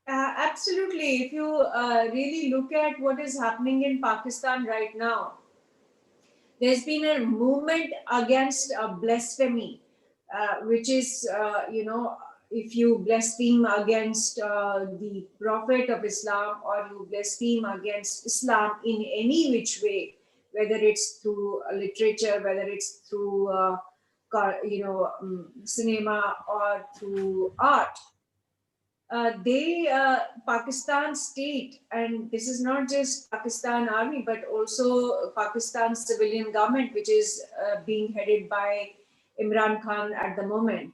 Absolutely. If you really look at what is happening in Pakistan right now, there's been a movement against blasphemy, which is, if you blaspheme against the Prophet of Islam, or you blaspheme against Islam in any which way, whether it's through literature, whether it's through, cinema, or through art, Pakistan state, and this is not just Pakistan army, but also Pakistan civilian government, which is being headed by Imran Khan at the moment.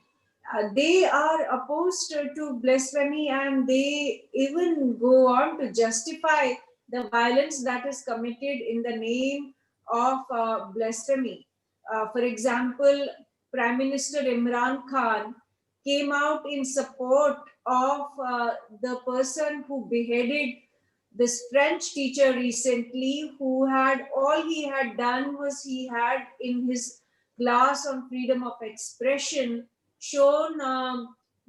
They are opposed to blasphemy, and they even go on to justify the violence that is committed in the name of blasphemy. For example, Prime Minister Imran Khan came out in support of the person who beheaded this French teacher recently, who had all he had done was he had in his class on freedom of expression shown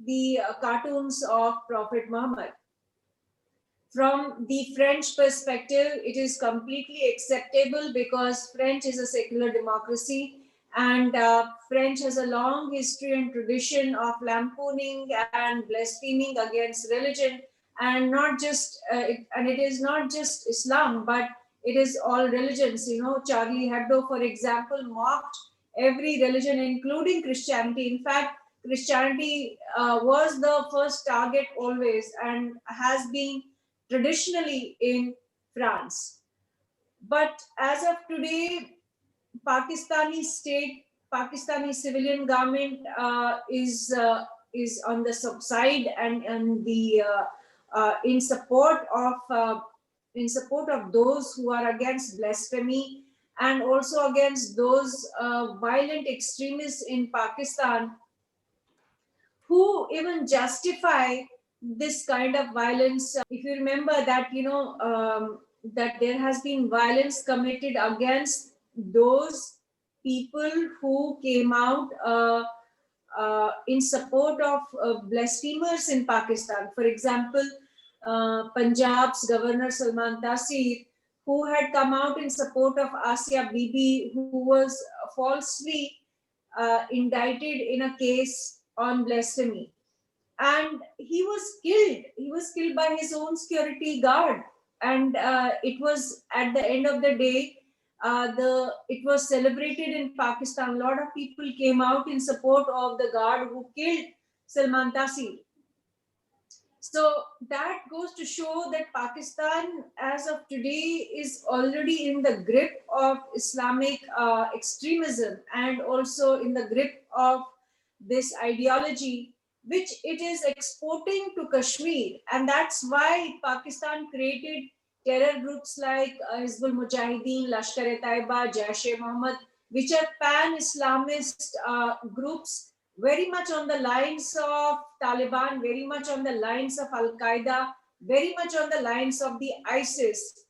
the cartoons of Prophet Muhammad. From the French perspective, it is completely acceptable because French is a secular democracy, and French has a long history and tradition of lampooning and blaspheming against religion, and not just and it is not just Islam, but it is all religions. Charlie Hebdo, for example, mocked every religion, including Christianity. In fact, Christianity was the first target always, and has been traditionally in France. But as of today, Pakistani state, Pakistani civilian government is on the subside, and the in support of those who are against blasphemy, and also against those violent extremists in Pakistan who even justify this kind of violence. If you remember that, that there has been violence committed against those people who came out in support of blasphemers in Pakistan. For example, Punjab's Governor Salman Taseer, who had come out in support of Asia Bibi, who was falsely indicted in a case on blasphemy, and he was killed. He was killed by his own security guard, and it was at the end of the day. The It was celebrated in Pakistan. A lot of people came out in support of the guard who killed Salman Taseer. So that goes to show that Pakistan, as of today, is already in the grip of Islamic extremism, and also in the grip of this ideology, which it is exporting to Kashmir. And that's why Pakistan created terror groups like Hizbul Mujahideen, Lashkar-e-Taiba, Jaish-e-Mohammed, which are pan-Islamist groups, very much on the lines of Taliban, very much on the lines of Al-Qaeda, very much on the lines of the ISIS.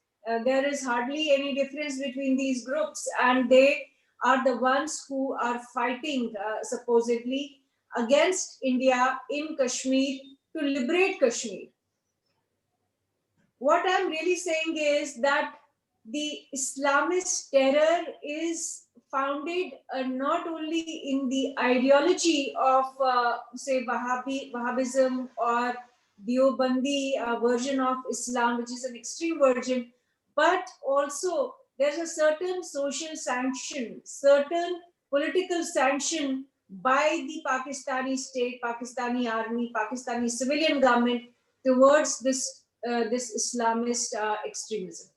There is hardly any difference between these groups, and they are the ones who are fighting supposedly against India in Kashmir to liberate Kashmir. What I'm really saying is that the Islamist terror is founded not only in the ideology of, say, Wahhabism or Deobandi version of Islam, which is an extreme version, but also there's a certain social sanction, certain political sanction by the Pakistani state, Pakistani army, Pakistani civilian government towards this Islamist extremism.